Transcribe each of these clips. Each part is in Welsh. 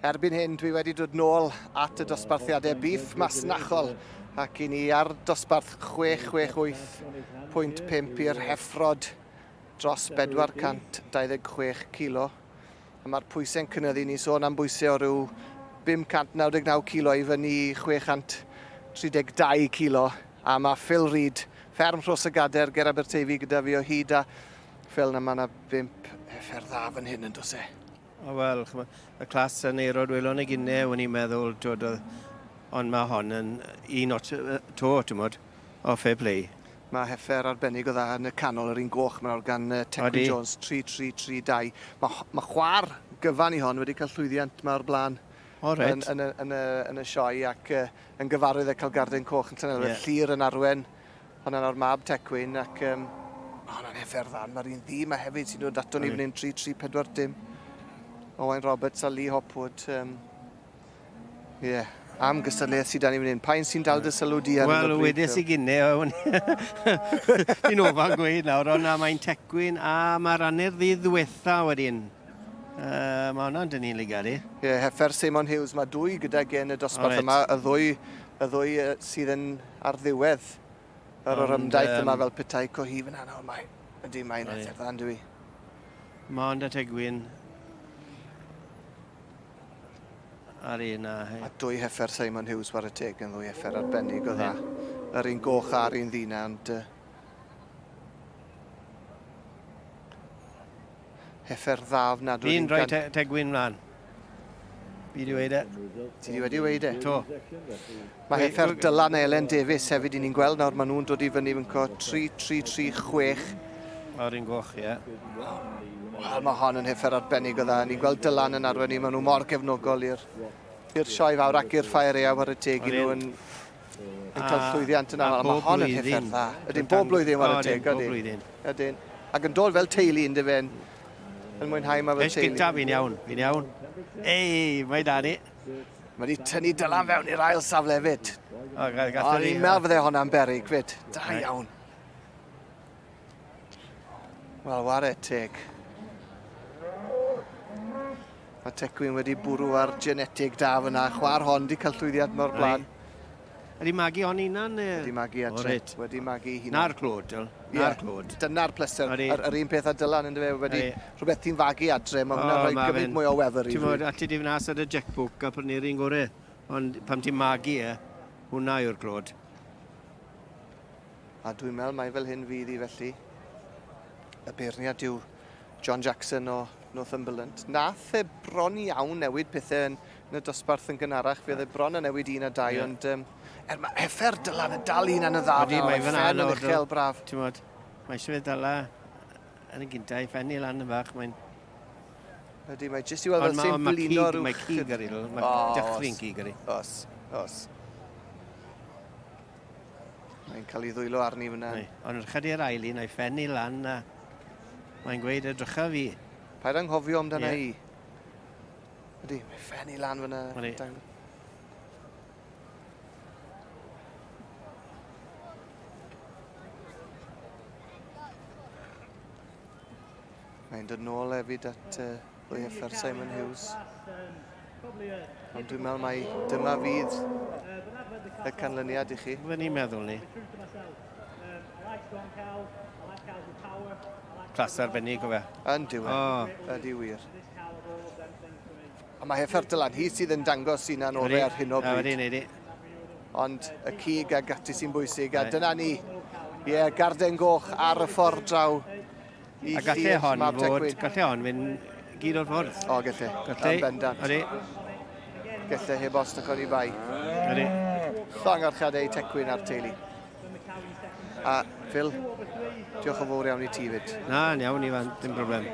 Erbyn hyn, dwi wedi dod nôl at y dosbarthiadau Bîff Masnachol ac i ni ar dosbarth 668.5 i'r Heffrod dros 426 kilo. Mae'r pwysau'n cynyddu, ni sôn am bwysau o ryw 599 kilo i fyny 632 kilo. A mae Phil Reid, fferm Rhos y Gader, ger Aberteifi gyda fi o hyd a Phil na mae yna 5 heffer dda fan hyn yn dos e. Wel, y clas yn eirod welon ni gynnau, o'n i'n meddwl, ond mae hon yn un o to, ti'n modd, o fair play. Mae heffer arbennig o dda yn y canol yr un goch, mae'n gan Tecwi Jones 3-3-3-2. Mae chwar gyfan i hon wedi cael llwyddiant mae'r blaen yn y sioe ac yn gyfarwydd e cael garden coch yn Llanelwedd. Llyr yn arwen, hwnna'n o'r mab Tecwyn ac hwnna'n heffer dda. Mae'r un ddi, mae hefyd sy'n dod ato ni fan hyn 3-3-4-dim. Owain Roberts a Lee Hopwood. Am gystadleuaeth sydd dan ni fan hyn. Pa'n sy'n dal dy sylw di ar y bryd? Wel, wedes i gynnau. Fi'n ofan gweud nawr, ond mae'n Tecwyn a mae'r anner ddydd ddiwetha wedyn. Mae hwnna'n dyn ni'n ligadu. Heffer Simon Hughes, mae dwy gyda gen y dosbarth yma. Y ddwy sydd yn ar ddiwedd yr ymdaith yma fel petai cohif yn anol. Mae'n heffer dda, dwi. Mae ond y Tecwyn. Ar un a... A dwy heffer Simon Hughes war y teg yn ddwy heffer arbennig o dda. Yr un goch a'r un ddina, ond... heffer ddaf nad... Fi'n rhoi Tecwyn mlaen. Fi wedi weid e. Ti wedi weid e? To. Mae heffer Dylan Elen Davies hefyd i ni'n gweld nawr, maen nhw'n dod i fyny fy'n co 3-3-3-6. O'r un goch, ie. Wel, mae hon yn heffer arbennig o dda. Ni'n gweld Dylan yn arwen ni, maen nhw mor gefnogol i'r sioe fawr ac i'r ffair eaf ar y teg i nhw yn cael llwyddiant yn aml. Mae hon yn heffer dda. Ydyn bob blwyddyn ar y teg, ydyn. Ac yn dod fel teulu yn dyfen, yn mwynhau mae fel teulu. Fes gyntaf, fi'n iawn. Ei, mae da ni. Mae wedi tynnu Dylan fewn i'r ail safle fyd. Ond ni'n meddwl fydde hwnna'n berig fyd. Da iawn. Wel, ware teg. Mae Tecwyn wedi bwrw ar genetig da fyna. Chwar hon wedi cael llwyddiant mor blaen. Ydy magu hon unan? Wedi magu adre. Wedi magu hunan. Na'r clod, na'r clod. Dyna'r pleser. Yr un peth a Dylan yn dyfe wedi rhywbeth ti'n fagu adre. Mae hwnna'n rhoi gymaint mwy o wefr i fi. Ti'n modd, ati di fnas ar y jackbook a prynu'r un gorau. Ond pam ti'n magu hwnna yw'r clod. A dwi'n meddwl mai fel hyn fydd i felly. Y beirniad yw John Jackson o Northumberland. Nath e bron iawn newid pethau yn y dosbarth yn gynharach. Fydd e bron yn newid 1 a 2, ond mae heffer Dylan y dal un yn y dda. Mae ffen yn uchel braf. Mae eisiau fe dala yn y gyntaf, ffenni lan y fach. Ydy, mae jyst i weld fel sy'n blino rhywch. Mae cig ar il, mae dechrau'n cig ar il. Os. Mae'n cael ei ddwylo arni fyna. Ond chydi'r ail un, a'i ffenni lan a mae'n gweud edrycha fi. Paid anghofio amdana i. Ydy, mae ffenni lan fyna. Mae'n dod nôl hefyd at ddwy heffer Simon Hughes. Ond dwi'n meddwl mai dyma fydd y canlyniad i chi. Fe ni'n meddwl ni. Clas arbennig o fe. Yn diwedd. Ydy wir. A mae heffer Dylan, hi sydd yn dangos sy'n anorau ar hyn o bryd. Ond y cig a gati sy'n bwysig. A dyna ni. Garden goch ar y ffordd draw. A gallai hon fynd gyd o'r ffordd. O, gallai. Yn bendant. Gallai heb os na codi bai. Llongarchadau Tecwyn ar teulu. A Phil, diolch o fawr iawn i ti fyd. Na, iawn i fan, dim problem.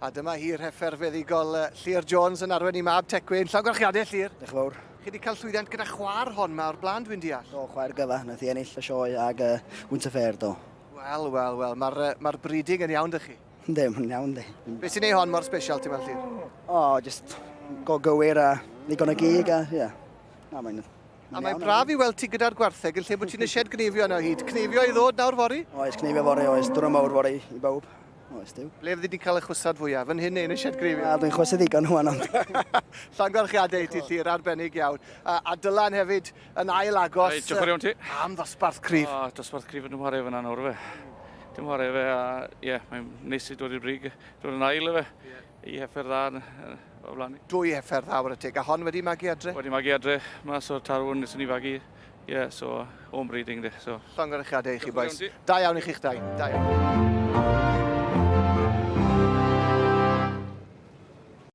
A dyma hi'r heffer feddigol Llyr Jones yn arwen i mab Tecwyn. Llongarchiadau Llyr. Diolch yn fawr. Chi wedi cael llwyddiant gyda chwar hon ma o'r blaen dwi'n deall? O, chwaer gyfa, nath i ennill y sioe ag wynt y ffer do. Wel, mae'r breeding yn iawn dych chi? Ynddi, mae'n iawn di. Be sy'n ei hon mor special ti mewn Llyr? O, just go gywir a ddigon o gig a, ie. A mae'n braf i weld ti gyda'r gwartheg yn lle bod ti'n eisiau cnifio yna o hyd. Cnifio i ddod nawr fori? Oes, cnifio fori, oes. Dwrnod mawr fori i bawb. Oes, diw. Ble fyddi di cael y chwsad fwyaf? Fan hyn neu yn y sied grifio? A dwi'n chwysau ddigon hwan ond. Llongyfarchiadau i ti Llyr, arbennig iawn. A Dylan hefyd yn ail agos. Diolch yn iawn ti. Am ddosbarth cryf. Dosbarth cryf yn ymwarae fyna nawr fe. Dim warae fe a mae'n neis i dod i'r brig. Dod yn ail fe. I heffer dda o flaen ni. 2 heffer dda ar y teg. A hon wedi magu adre? Wedi magu adre. Mas o'r tarwn nes ni fagu. So home breeding de. Llongyfarchiadau i chi boes. Da iawn i chi'ch dau. Da iawn.